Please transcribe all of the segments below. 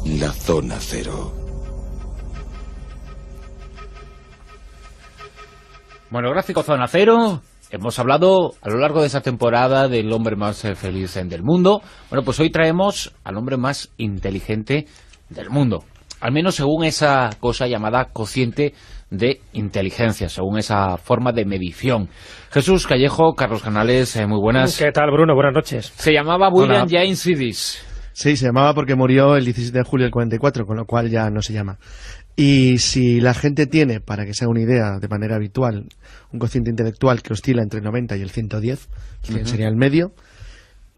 La Zona Cero. Monográfico Zona Cero. Hemos hablado a lo largo de esa temporada del hombre más feliz del mundo. Bueno, pues hoy traemos al hombre más inteligente del mundo. Al menos según esa cosa llamada cociente de inteligencia, según esa forma de medición. Jesús Callejo, Carlos Canales, muy buenas. ¿Qué tal, Bruno? Buenas noches. Se llamaba William James Sidis. Sí, se llamaba porque murió el 17 de julio del 44, con lo cual ya no se llama. Y si la gente tiene, para que se haga una idea de manera habitual, un cociente intelectual que oscila entre el 90 y el 110, que sería el medio,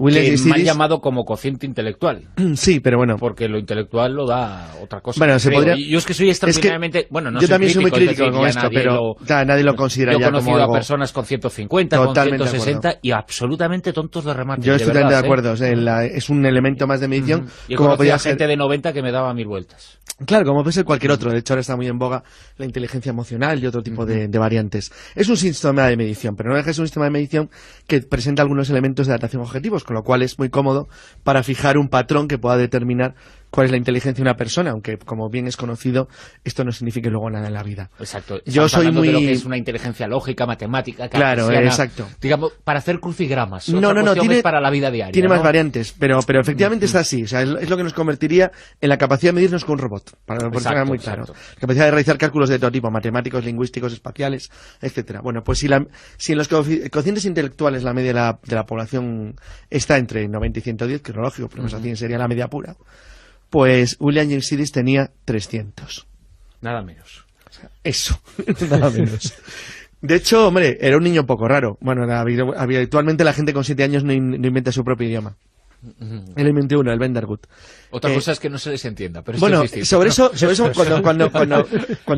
William que James mal Sidis, llamado como cociente intelectual. Sí, pero bueno. Porque lo intelectual lo da otra cosa. Bueno, se podría... Yo es que soy extraordinariamente... bueno, no yo soy también soy muy crítico decir, con esto, pero nadie lo considera ya como algo... Yo he conocido a personas con 150, totalmente con 160 y absolutamente tontos de remate. Yo estoy totalmente de acuerdo. O sea, es un elemento más de medición. Y he conocido a gente de 90 que me daba 1000 vueltas. Claro, como puede ser cualquier otro. De hecho, ahora está muy en boga la inteligencia emocional y otro tipo de variantes. Es un sistema de medición, pero no deja de ser un sistema de medición que presenta algunos elementos de adaptación objetivos, con lo cual es muy cómodo para fijar un patrón que pueda determinar cuál es la inteligencia de una persona, aunque como bien es conocido, esto no signifique luego nada en la vida. Exacto. Yo soy muy... de lo que es una inteligencia lógica, matemática, claro, exacto. Digamos, para hacer crucigramas. No, tiene, para la vida diaria. Tiene más variantes, pero efectivamente está así. O sea, es lo que nos convertiría en la capacidad de medirnos con un robot, para que sea muy claro. La capacidad de realizar cálculos de todo tipo, matemáticos, lingüísticos, espaciales, etcétera. Bueno, pues si en los cocientes intelectuales la media de la población está entre 90 y 110, que es lo lógico, porque así sería la media pura, pues William James Sidis tenía 300. Nada menos. O sea, eso, nada menos. De hecho, hombre, era un niño un poco raro. Bueno, habitualmente la gente con 7 años no inventa su propio idioma. Él inventó uno, el Vendergut. Otra cosa es que no se les entienda, pero bueno, es sobre eso cuando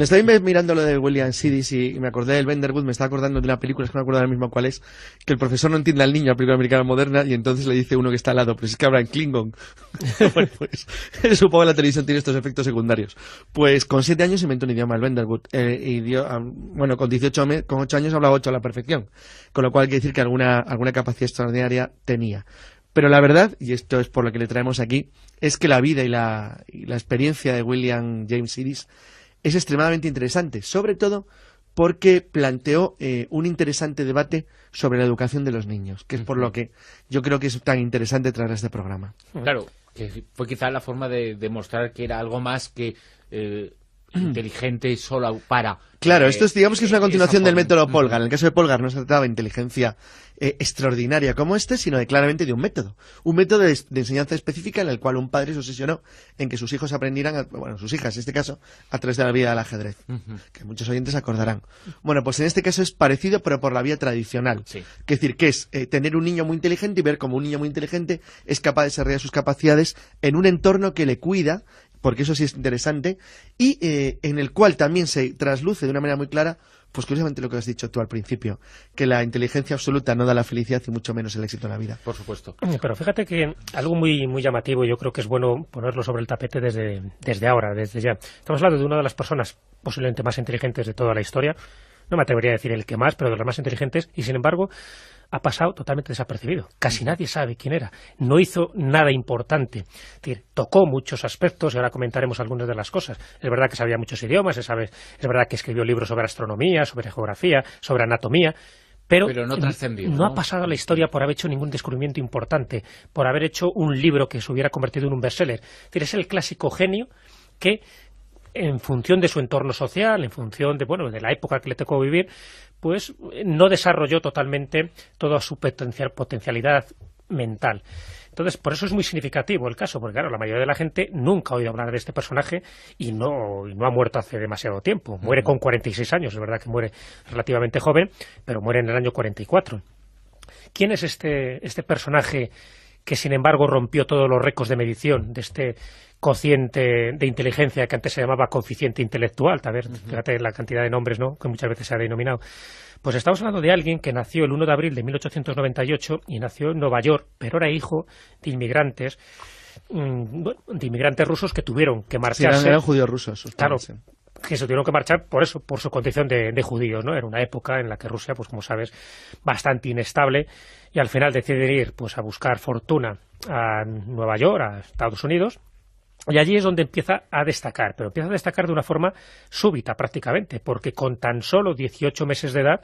estaba mirando lo de William Sidis y me acordé del Vendergut, me estaba acordando de una película, es que no me acuerdo ahora mismo cuál es, que el profesor no entiende al niño, la película americana moderna, y entonces le dice uno que está al lado, pues es que habla en Klingon. Bueno, pues supongo que la televisión tiene estos efectos secundarios. Pues con 7 años inventó un idioma, el Vendergut, bueno, con 8 años hablaba 8 a la perfección, con lo cual hay que decir que alguna capacidad extraordinaria tenía. Pero la verdad, y esto es por lo que le traemos aquí, es que la vida y la experiencia de William James Sidis es extremadamente interesante, sobre todo porque planteó un interesante debate sobre la educación de los niños, que es por lo que yo creo que es tan interesante traer este programa. Claro, que fue quizá la forma de demostrar que era algo más que... inteligente solo para... Claro, esto es, digamos que es una continuación del método Polgar. En el caso de Polgar no se trataba de inteligencia extraordinaria como sino claramente de un método. Un método de enseñanza específica en el cual un padre se obsesionó en que sus hijos aprendieran, sus hijas en este caso, a través de la vía del ajedrez. Que muchos oyentes acordarán. Bueno, pues en este caso es parecido, pero por la vía tradicional. Sí. Es decir, que es tener un niño muy inteligente y ver cómo un niño muy inteligente es capaz de desarrollar sus capacidades en un entorno que le cuida, porque eso sí es interesante, y en el cual también se trasluce de una manera muy clara, pues curiosamente lo que has dicho tú al principio, que la inteligencia absoluta no da la felicidad y mucho menos el éxito en la vida. Por supuesto. Pero fíjate que algo muy, muy llamativo, yo creo que es bueno ponerlo sobre el tapete desde ahora, desde ya. Estamos hablando de una de las personas posiblemente más inteligentes de toda la historia, no me atrevería a decir el que más, pero de los más inteligentes, y sin embargo ha pasado totalmente desapercibido. Casi nadie sabe quién era. No hizo nada importante. Es decir, tocó muchos aspectos y ahora comentaremos algunas de las cosas. Es verdad que sabía muchos idiomas, es verdad que escribió libros sobre astronomía, sobre geografía, sobre anatomía, pero no trascendió. No ha pasado a la historia por haber hecho ningún descubrimiento importante, por haber hecho un libro que se hubiera convertido en un bestseller. Es decir, es el clásico genio que, en función de su entorno social, en función de la época que le tocó vivir, pues no desarrolló totalmente toda su potencialidad mental. Entonces, por eso es muy significativo el caso, porque claro, la mayoría de la gente nunca ha oído hablar de este personaje y no ha muerto hace demasiado tiempo. Muere con 46 años, es verdad que muere relativamente joven, pero muere en el año 44. ¿Quién es este personaje que, sin embargo, rompió todos los récords de medición de este cociente de inteligencia que antes se llamaba coeficiente intelectual? Fíjate la cantidad de nombres, ¿no?, que muchas veces se ha denominado. Pues estamos hablando de alguien que nació el 1 de abril de 1898 y nació en Nueva York, pero era hijo de inmigrantes rusos que tuvieron que marcharse. Sí, eran judíos rusos. Claro, que se tuvieron que marchar por eso, por su condición de judíos, ¿no? Era una época en la que Rusia, pues como sabes, bastante inestable, y al final deciden ir pues a buscar fortuna a Nueva York, a Estados Unidos, Y allí es donde empieza a destacar, pero empieza a destacar de una forma súbita prácticamente, porque con tan solo 18 meses de edad,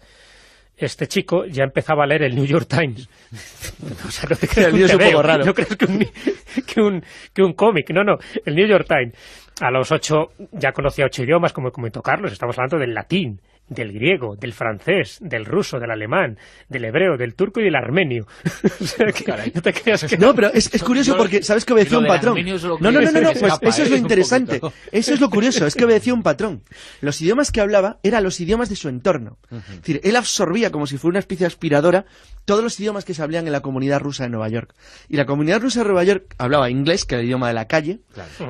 este chico ya empezaba a leer el New York Times. O sea, no te creas que un poco raro. No crees que un cómic, no, el New York Times. A los 8 ya conocía 8 idiomas, como comentó Carlos, estamos hablando del latín, del griego, del francés, del ruso, del alemán, del hebreo, del turco y del armenio. O sea, que no te creas que... No, pero es curioso porque sabes que obedecía un patrón. No, pues eso es lo interesante. Eso es lo curioso, es que obedecía un patrón. Los idiomas que hablaba eran los idiomas de su entorno. Es decir, él absorbía como si fuera una especie de aspiradora todos los idiomas que se hablaban en la comunidad rusa de Nueva York. Y la comunidad rusa de Nueva York hablaba inglés, que era el idioma de la calle,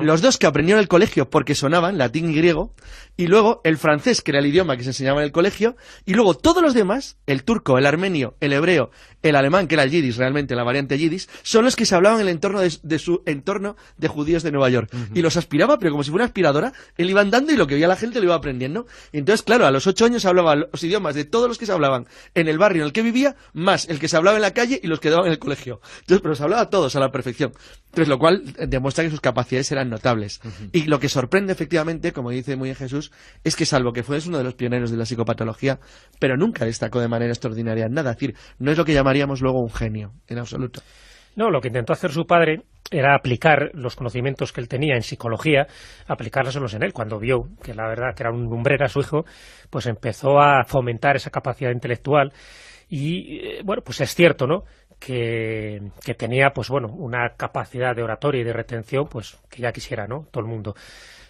los dos que aprendieron en el colegio porque sonaban, latín y griego, y luego el francés, que era el idioma que se enseñaba en el colegio, y luego todos los demás, el turco, el armenio, el hebreo, el alemán, que era el yiddish, realmente la variante yiddish, son los que se hablaban en el entorno de su entorno de judíos de Nueva York. Y los aspiraba, pero como si fuera una aspiradora, él iba andando y lo que oía la gente lo iba aprendiendo. Y entonces, claro, a los 8 años hablaba los idiomas de todos los que se hablaban en el barrio en el que vivía, más el que se hablaba en la calle y los que daban en el colegio. Entonces, pero los hablaba todos a la perfección. Entonces, lo cual demuestra que sus capacidades eran notables. Y lo que sorprende, efectivamente, como dice muy bien Jesús, es que salvo que fue uno de los pioneros de la psicopatología, pero nunca destacó de manera extraordinaria en nada. Es decir, no es lo que llamaríamos luego un genio, en absoluto. No, lo que intentó hacer su padre era aplicar los conocimientos que él tenía en psicología, aplicárselos en él. Cuando vio que la verdad que era un lumbrera su hijo, pues empezó a fomentar esa capacidad intelectual y, bueno, pues es cierto, ¿no?, que tenía, pues bueno, una capacidad de oratoria y de retención, pues que ya quisiera, ¿no?, todo el mundo.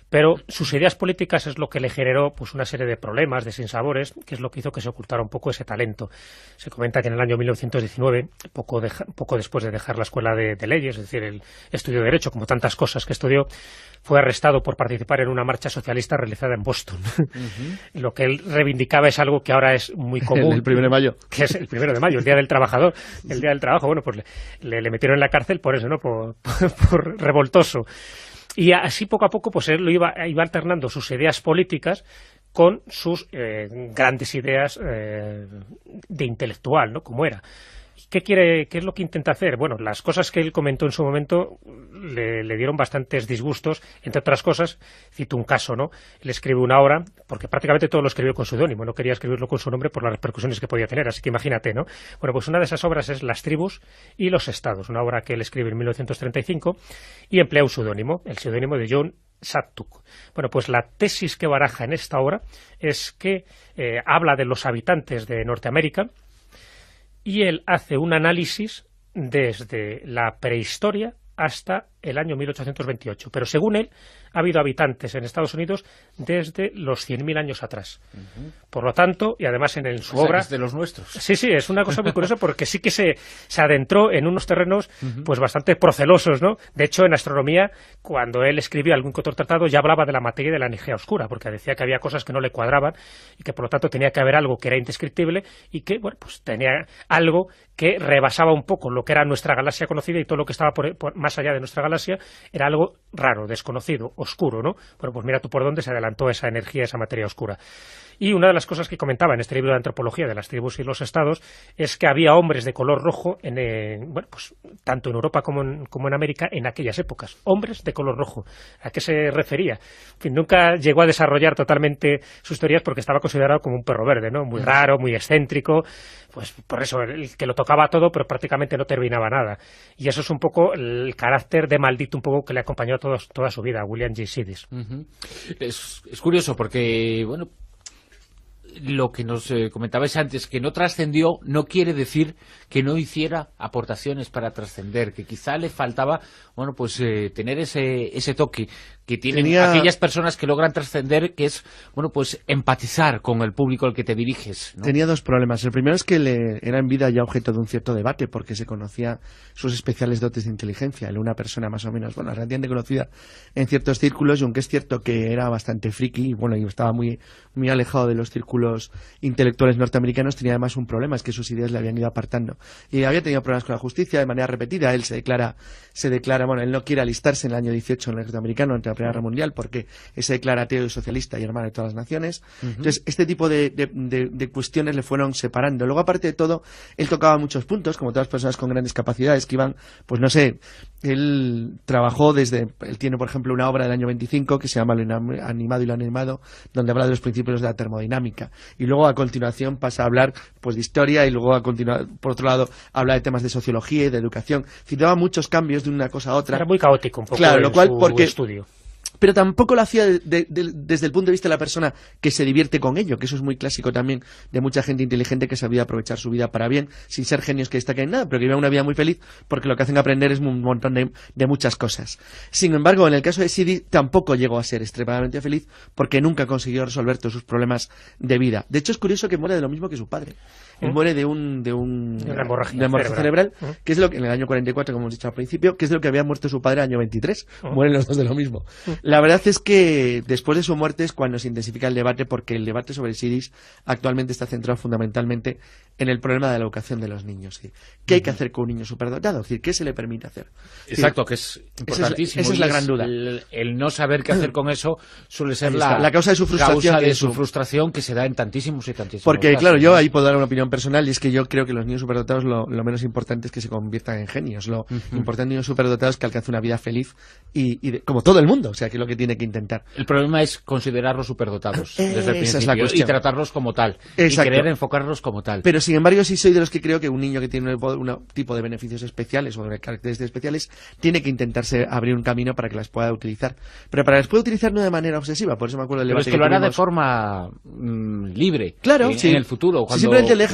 Pero sus ideas políticas es lo que le generó pues una serie de problemas, de sinsabores, que es lo que hizo que se ocultara un poco ese talento. Se comenta que en el año 1919, poco después de dejar la escuela de leyes, es decir, el estudio de Derecho, como tantas cosas que estudió, fue arrestado por participar en una marcha socialista realizada en Boston. Lo que él reivindicaba es algo que ahora es muy común. El 1 de mayo. Que es el 1 de mayo, el Día del Trabajador. El Día del Trabajo, bueno, pues le metieron en la cárcel por eso, ¿no?, por revoltoso. Y así poco a poco pues él lo iba alternando sus ideas políticas con sus grandes ideas de intelectual, ¿no?, como era. ¿Qué es lo que intenta hacer? Bueno, las cosas que él comentó en su momento le dieron bastantes disgustos, entre otras cosas, cito un caso, ¿no? Él escribe una obra, porque prácticamente todo lo escribió con seudónimo, no quería escribirlo con su nombre por las repercusiones que podía tener, así que imagínate, ¿no? Bueno, pues una de esas obras es Las tribus y los estados, una obra que él escribe en 1935 y emplea un seudónimo, el seudónimo de John Shattuck. Bueno, pues la tesis que baraja en esta obra es que habla de los habitantes de Norteamérica y él hace un análisis desde la prehistoria hasta el año 1828. Pero según él, ha habido habitantes en Estados Unidos desde los 100.000 años atrás. Por lo tanto, y además en su obra... Es de los nuestros. Sí, es una cosa muy curiosa porque sí que se adentró en unos terrenos pues bastante procelosos, ¿no? De hecho, en astronomía, cuando él escribió algún que otro tratado, ya hablaba de la materia de la energía oscura, porque decía que había cosas que no le cuadraban y que por lo tanto tenía que haber algo que era indescriptible y que, bueno, pues tenía algo que rebasaba un poco lo que era nuestra galaxia conocida y todo lo que estaba por más allá de nuestra galaxia era algo raro, desconocido, oscuro, ¿no? Bueno, pues mira tú por dónde se adelantó esa energía, esa materia oscura. Y una de las cosas que comentaba en este libro de antropología de las tribus y los estados es que había hombres de color rojo, bueno, pues tanto en Europa como en América en aquellas épocas. Hombres de color rojo. ¿A qué se refería? En fin, nunca llegó a desarrollar totalmente sus teorías porque estaba considerado como un perro verde, ¿no? Muy raro, muy excéntrico. Pues por eso, el que lo tocaba todo, pero prácticamente no terminaba nada. Y eso es un poco el carácter de maldito un poco que le acompañó toda su vida a William J. Sidis. Es curioso porque, bueno, lo que nos comentabais antes, que no trascendió, no quiere decir que no hiciera aportaciones para trascender, que quizá le faltaba, bueno, pues tener ese toque que tienen aquellas personas que logran trascender, que es, bueno, pues empatizar con el público al que te diriges, ¿no? Tenía dos problemas. El primero es que era en vida ya objeto de un cierto debate, porque se conocía sus especiales dotes de inteligencia. Él era una persona más o menos, bueno, relativamente conocida en ciertos círculos, y aunque es cierto que era bastante friki, bueno, y estaba muy, muy alejado de los círculos intelectuales norteamericanos, tenía además un problema, es que sus ideas le habían ido apartando. Y había tenido problemas con la justicia de manera repetida. Él se declara, bueno, él no quiere alistarse en el año 18 en el ejército americano ante la Primera Guerra Mundial, porque se declara ateo y socialista y hermano de todas las naciones. Entonces, este tipo de cuestiones le fueron separando. Luego, aparte de todo, él tocaba muchos puntos, como todas las personas con grandes capacidades, que iban, pues no sé, él trabajó él tiene, por ejemplo, una obra del año 25 que se llama Lo animado y lo animado, donde habla de los principios de la termodinámica. Y luego, a continuación, pasa a hablar pues de historia y luego, por otro lado, habla de temas de sociología y de educación. Citaba muchos cambios de una cosa a otra. Era muy caótico un poco, claro, lo cual, su estudio. Pero tampoco lo hacía desde el punto de vista de la persona que se divierte con ello, que eso es muy clásico también de mucha gente inteligente que sabía aprovechar su vida para bien, sin ser genios que destaquen en nada, pero que viven una vida muy feliz porque lo que hacen aprender es un montón de muchas cosas. Sin embargo, en el caso de Sidi tampoco llegó a ser extremadamente feliz porque nunca consiguió resolver todos sus problemas de vida. De hecho, es curioso que muere de lo mismo que su padre. Él muere de una hemorragia cerebral, que es lo que en el año 44, como hemos dicho al principio, que es de lo que había muerto su padre en el año 23. Mueren los dos de lo mismo. La verdad es que después de su muerte es cuando se intensifica el debate, porque el debate sobre Sidis actualmente está centrado fundamentalmente en el problema de la educación de los niños. ¿Sí? ¿Qué hay que hacer con un niño superdotado? Es decir, ¿qué se le permite hacer? Exacto, que es importantísimo. Esa es la gran duda. El no saber qué hacer con eso suele ser la causa de su frustración. Que se da en tantísimos y tantísimos porque, casos. Claro, yo ahí puedo dar una opinión personal, y es que yo creo que los niños superdotados lo menos importante es que se conviertan en genios. Lo importante de niños superdotados es que alcancen una vida feliz y como todo el mundo, o sea, que es lo que tiene que intentar. El problema es considerarlos superdotados desde el principio, es la cuestión. Y tratarlos como tal. Exacto. Y querer enfocarlos como tal. Pero sin embargo, sí soy de los que creo que un niño que tiene un tipo de beneficios especiales o de características especiales tiene que intentarse abrir un camino para que las pueda utilizar. Pero para que las pueda utilizar no de manera obsesiva, por eso me acuerdo del debate. Pero es que lo hará de forma libre. Claro, en el futuro. Si simplemente le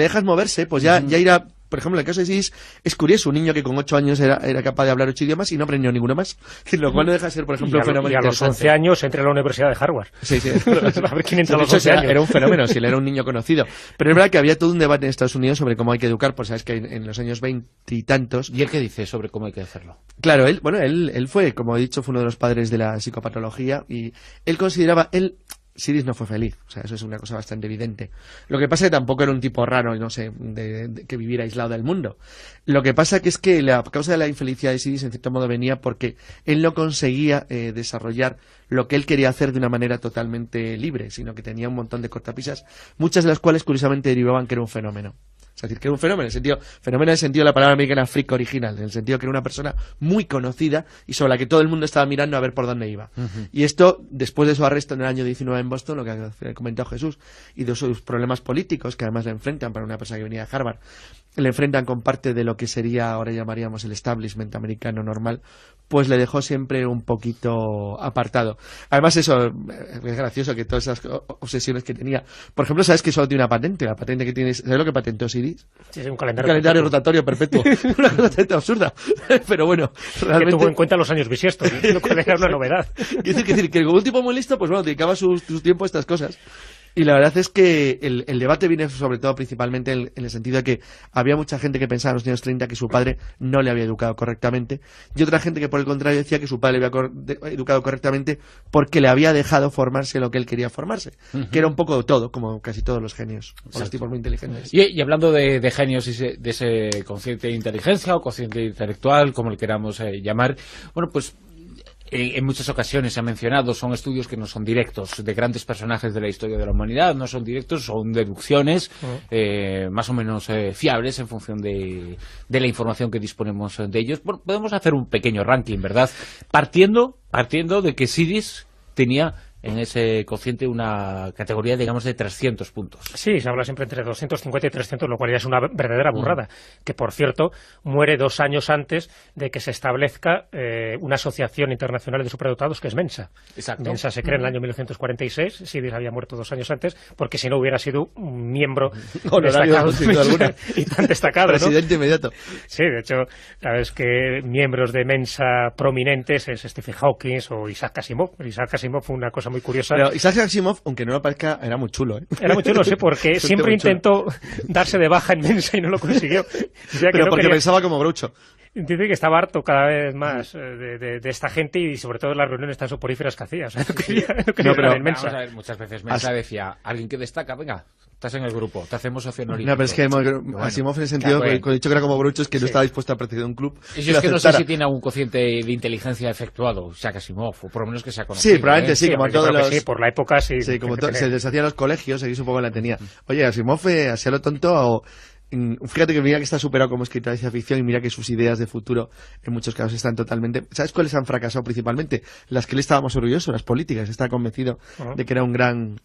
dejas moverse, pues ya irá. Por ejemplo, en el caso de Sidis es curioso, un niño que con 8 años era capaz de hablar 8 idiomas y no aprendió ninguno más. Lo cual no deja de ser, por ejemplo, un fenómeno y a los 11 años entra a la Universidad de Harvard. Sí. A ver quién entra a los 11 años. Era un fenómeno, si él era un niño conocido. Pero es verdad que había todo un debate en Estados Unidos sobre cómo hay que educar, pues sabes que en los años 20 y tantos... ¿Y él qué dice sobre cómo hay que hacerlo? Claro, él fue, como he dicho, fue uno de los padres de la psicopatología y él consideraba... Sidis no fue feliz, o sea, eso es una cosa bastante evidente. Lo que pasa es que tampoco era un tipo raro, no sé, que viviera aislado del mundo. Lo que pasa que es que la causa de la infelicidad de Sidis en cierto modo venía porque él no conseguía desarrollar lo que él quería hacer de una manera totalmente libre, sino que tenía un montón de cortapisas, muchas de las cuales curiosamente derivaban que era un fenómeno. Es decir, que era un fenómeno en el sentido de la palabra americana freak original, en el sentido que era una persona muy conocida y sobre la que todo el mundo estaba mirando a ver por dónde iba. Y esto, después de su arresto en el año 19 en Boston, lo que ha comentado Jesús, y de sus problemas políticos, que además le enfrentan para una persona que venía de Harvard, le enfrentan con parte de lo que sería, ahora llamaríamos el establishment americano normal, pues le dejó siempre un poquito apartado. Además eso, es gracioso que todas esas obsesiones que tenía. Por ejemplo, ¿sabes que solo tiene una patente? La patente que tiene, ¿sabes lo que patentó Sidis? Sí, es un calendario rotatorio perpetuo. Una cosa bastante absurda. Pero bueno, realmente... Que tuvo en cuenta los años bisiestos, lo cual era una novedad. Quiere decir que como un tipo muy listo, pues bueno, dedicaba su tiempo a estas cosas. Y la verdad es que el debate viene sobre todo principalmente en el sentido de que había mucha gente que pensaba en los años 30 que su padre no le había educado correctamente y otra gente que por el contrario decía que su padre le había educado correctamente porque le había dejado formarse lo que él quería formarse, que era un poco todo, como casi todos los genios, o los tipos muy inteligentes. Y hablando de genios y de ese consciente de inteligencia o consciente intelectual, como le queramos llamar, bueno, pues en muchas ocasiones se ha mencionado, son estudios que no son directos de grandes personajes de la historia de la humanidad, no son directos, son deducciones más o menos fiables en función de la información que disponemos de ellos. Bueno, podemos hacer un pequeño ranking, ¿verdad? Partiendo de que Sidis tenía en ese cociente una categoría, digamos, de 300 puntos. Sí, se habla siempre entre 250 y 300, lo cual ya es una verdadera burrada. Que, por cierto, muere 2 años antes de que se establezca una asociación internacional de superdotados, que es Mensa. Exacto. Mensa se crea en el año 1946, Sidis había muerto 2 años antes, porque si no hubiera sido un miembro destacado y tan destacado, presidente inmediato. Sí, de hecho, sabes que miembros de Mensa prominentes es Stephen Hawking o Isaac Asimov. Isaac Asimov fue una cosa muy curiosa. Pero Isaac Asimov, aunque no lo parezca, era muy chulo, ¿eh? Era muy chulo, sí, porque siempre intentó darse de baja en Mensa y no lo consiguió. Pero porque pensaba como Groucho. Dice que estaba harto cada vez más de esta gente y sobre todo de las reuniones tan soporíferas que hacía. O sea, pero vamos a ver, muchas veces Mensa decía, alguien que destaca, venga, estás en el grupo, te hacemos socio honorífico. No, pero es que Asimov en el sentido, que he dicho que era como Groucho, es que no estaba dispuesto a participar de un club. Y yo es que no sé si tiene algún cociente de inteligencia efectuado, o sea, que Asimov, o por lo menos que sea conocido. Sí, probablemente sí, como todos los... Sí, por la época sí. Sí, como se les hacían los colegios, aquí supongo que la tenía. Oye, Asimov, así a lo tonto... Fíjate que mira que está superado como escritor de ciencia ficción y mira que sus ideas de futuro en muchos casos están totalmente... ¿Sabes cuáles han fracasado principalmente? Las que él estaba más orgulloso, las políticas. Está convencido de que era un gran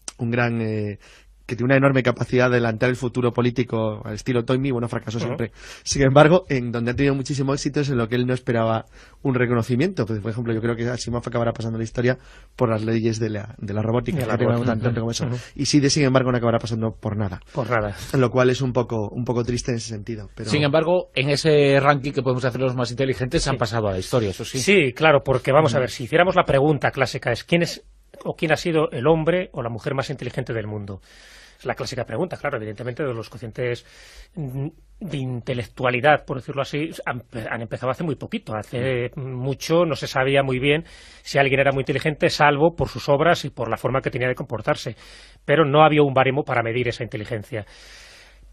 que tiene una enorme capacidad de adelantar el futuro político al estilo Toynbee, bueno, fracasó siempre. Sin embargo, en donde ha tenido muchísimo éxito es en lo que él no esperaba un reconocimiento. Pues, por ejemplo, yo creo que Asimov acabará pasando la historia por las leyes de la robótica, tan tonto como eso. Y Sid, sin embargo, no acabará pasando por nada. Por nada. Lo cual es un poco triste en ese sentido. Pero... Sin embargo, en ese ranking que podemos hacer los más inteligentes han pasado a la historia, eso sí. Sí, claro, porque vamos a ver, si hiciéramos la pregunta clásica es ¿quién ha sido el hombre o la mujer más inteligente del mundo? Es la clásica pregunta, claro, evidentemente de los cocientes de intelectualidad, por decirlo así, han empezado hace muy poquito. Hace mucho no se sabía muy bien si alguien era muy inteligente, salvo por sus obras y por la forma que tenía de comportarse. Pero no había un baremo para medir esa inteligencia.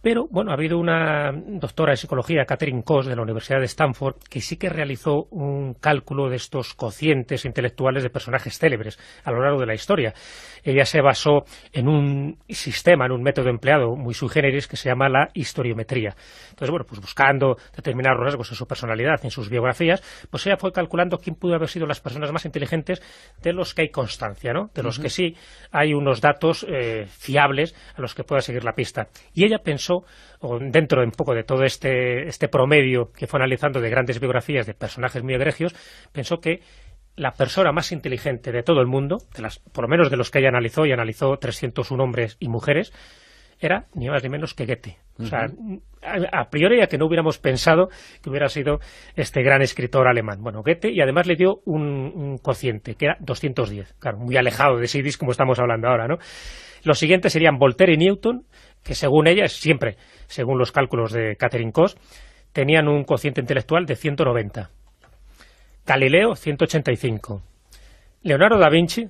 Pero, bueno, ha habido una doctora en psicología, Catherine Coss, de la Universidad de Stanford, que sí que realizó un cálculo de estos cocientes intelectuales de personajes célebres a lo largo de la historia. Ella se basó en un sistema, en un método empleado muy sui generis que se llama la historiometría. Entonces, bueno, pues buscando determinados rasgos en su personalidad, en sus biografías, pues ella fue calculando quién pudo haber sido las personas más inteligentes de los que hay constancia, ¿no? De los que sí hay unos datos fiables a los que pueda seguir la pista. Y ella pensó, o dentro de un poco de todo este promedio que fue analizando de grandes biografías de personajes muy egregios, pensó que la persona más inteligente de todo el mundo, por lo menos de los que ella analizó, y analizó 301 hombres y mujeres, era ni más ni menos que Goethe. O sea, a priori, a que no hubiéramos pensado que hubiera sido este gran escritor alemán. Bueno, Goethe, y además le dio un cociente, que era 210. Claro, muy alejado de Sidis, como estamos hablando ahora, ¿no? Los siguientes serían Voltaire y Newton, que según ella, siempre según los cálculos de Catherine Coss, tenían un cociente intelectual de 190. Galileo, 185. Leonardo da Vinci,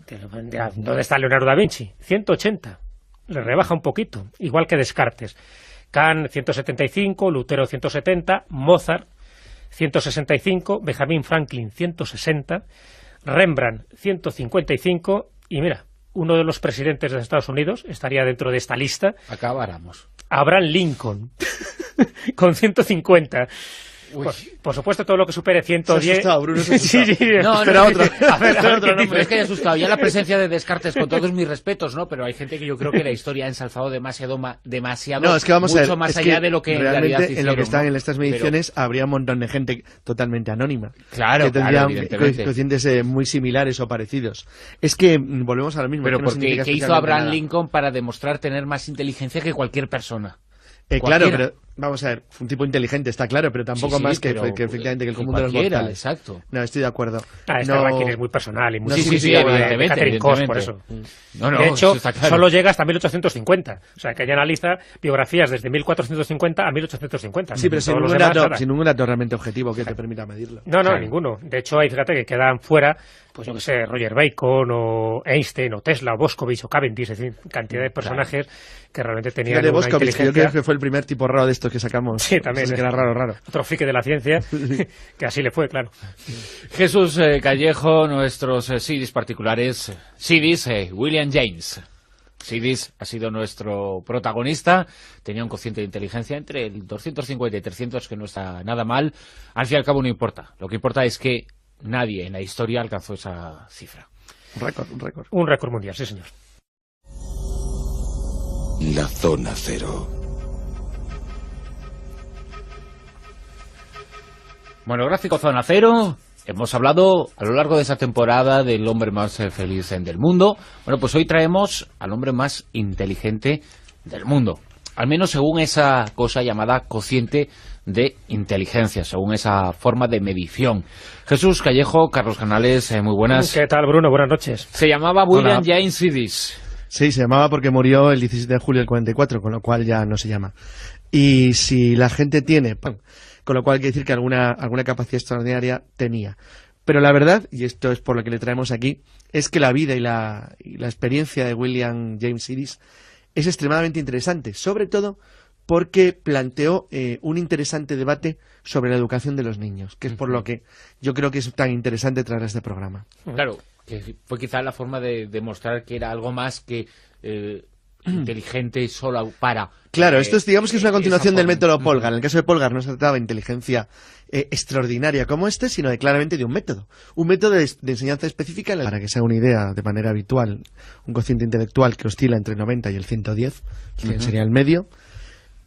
¿dónde está Leonardo da Vinci? 180. Le rebaja un poquito, igual que Descartes. Kant, 175, Lutero, 170, Mozart, 165, Benjamin Franklin, 160, Rembrandt, 155, y mira, uno de los presidentes de Estados Unidos estaría dentro de esta lista. Acabáramos. Abraham Lincoln, con 150. Por supuesto, todo lo que supere 110... Se ha asustado, Bruno, se ha asustado. Sí. No, espera otro. A ver, otro nombre. Es que he asustado. Ya la presencia de Descartes, con todos mis respetos, ¿no? Pero hay gente que yo creo que la historia ha ensalzado demasiado no, es que vamos mucho a ver, más allá de lo que en realidad hicieron, en lo que están ¿no? en estas mediciones habría un montón de gente totalmente anónima. Claro, que tendrían evidentemente. cocientes muy similares o parecidos. Es que volvemos a lo mismo. Pero no porque ¿qué hizo Abraham Lincoln para demostrar tener más inteligencia que cualquier persona? Claro, pero vamos a ver, fue un tipo inteligente, está claro, pero tampoco más que efectivamente que el común de los mortales. Exacto. No, estoy de acuerdo. Este ranking es muy personal y muy sí, evidentemente. Por eso. No, de hecho, claro. solo llega hasta 1850. O sea, que ella analiza biografías desde 1450 a 1850. Sí, pero sin ningún dato realmente objetivo que te permita medirlo. No, ninguno. De hecho, hay, fíjate, que quedan fuera, pues yo que sé, Roger Bacon, o Einstein, o Tesla, o Boscovich, o Cavendish, es decir, cantidad de personajes que realmente tenían una Boscovich, inteligencia... que yo creo que fue el primer tipo raro de estos que sacamos. Sí, también. Que era raro. Otro friki de la ciencia, que así le fue, claro. Jesús Callejo, nuestros Sidis particulares. Sidis, William James. Sidis ha sido nuestro protagonista, tenía un cociente de inteligencia entre el 250 y 300, que no está nada mal. Al fin y al cabo no importa. Lo que importa es que nadie en la historia alcanzó esa cifra. Un récord. Un récord mundial, sí, señor. La zona cero. Bueno, gráfico Zona Cero. Hemos hablado a lo largo de esta temporada del hombre más feliz del mundo. Bueno, pues hoy traemos al hombre más inteligente del mundo. Al menos según esa cosa llamada cociente de inteligencia, según esa forma de medición. Jesús Callejo, Carlos Canales, muy buenas. ¿Qué tal, Bruno? Buenas noches. Se llamaba William James Sidis. Sí, se llamaba porque murió el 17 de julio del 44, con lo cual ya no se llama. Y si la gente tiene con lo cual hay que decir que alguna capacidad extraordinaria tenía. Pero la verdad, y esto es por lo que le traemos aquí, es que la vida y la experiencia de William James Sidis es extremadamente interesante, sobre todo porque planteó un interesante debate sobre la educación de los niños, que es por lo que yo creo que es tan interesante traer este programa. Claro, que fue quizá la forma de demostrar que era algo más que inteligente solo para... Claro, esto es, digamos que es una continuación del método Polgar. En el caso de Polgar no se trataba de inteligencia extraordinaria como este, sino claramente de un método. Un método de enseñanza específica, para que se haga una idea de manera habitual, un cociente intelectual que oscila entre el 90 y el 110, que sería el medio.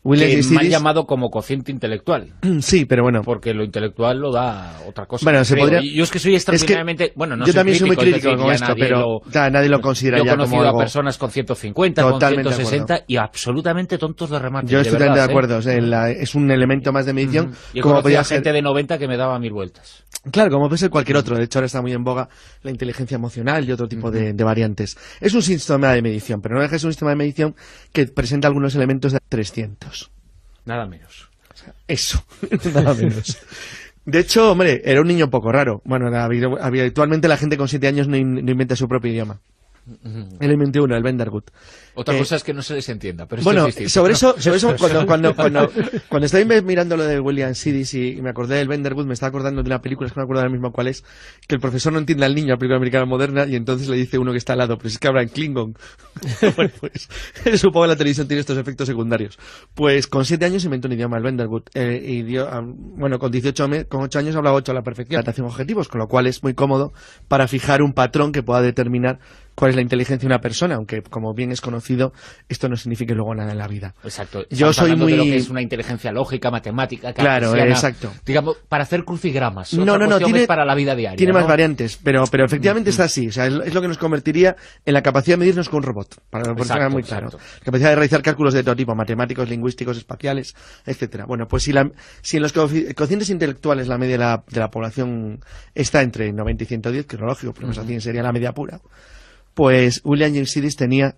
Que me han llamado como cociente intelectual. Sí, pero bueno. Porque lo intelectual lo da otra cosa. Bueno, se podría... Yo es que soy extraordinariamente... Bueno, no yo soy también crítico, soy muy crítico con esto, pero nadie lo considera ya como algo... Yo he conocido a personas con 150, con 160 y absolutamente tontos de remate. Yo estoy totalmente de acuerdo. Es un elemento más de medición. Y he conocido a gente de 90 que me daba 1000 vueltas. Claro, como puede ser cualquier otro. De hecho, ahora está muy en boga la inteligencia emocional y otro tipo de variantes. Es un sistema de medición, pero no deja de ser un sistema de medición que presenta algunos elementos de 300. Nada menos. O sea, eso, nada menos. De hecho, hombre, era un niño un poco raro. Bueno, habitualmente la gente con 7 años no inventa su propio idioma. Él inventó uno, el Vendergut. Otra cosa es que no se les entienda, pero bueno, esto es sobre eso cuando estoy mirando lo de William Sidis y me acordé del Vendergut, me estaba acordando de una película, es que no me acuerdo ahora mismo cuál es, que el profesor no entiende al niño, la película americana moderna, y entonces le dice uno que está al lado, pero es que habla en Klingon. Bueno, pues supongo que la televisión tiene estos efectos secundarios. Pues con 7 años inventó un idioma, el Vendergut, bueno, con 8 años hablaba 8 a la perfección. Adaptación objetivos, con lo cual es muy cómodo para fijar un patrón que pueda determinar cuál es la inteligencia de una persona, aunque como bien es conocido, esto no significa luego nada en la vida. Exacto. Yo soy muy... de lo que es una inteligencia lógica, matemática, claro, exacto. Digamos, para hacer crucigramas. No, tiene, es para la vida diaria. Tiene más variantes, pero efectivamente está así. O sea, es lo que nos convertiría en la capacidad de medirnos con un robot, para que sea muy claro. La capacidad de realizar cálculos de todo tipo, matemáticos, lingüísticos, espaciales, etcétera. Bueno, pues si en los cocientes intelectuales la media de la población está entre 90 y 110, que es lo lógico, porque sería la media pura, pues William James Sidis tenía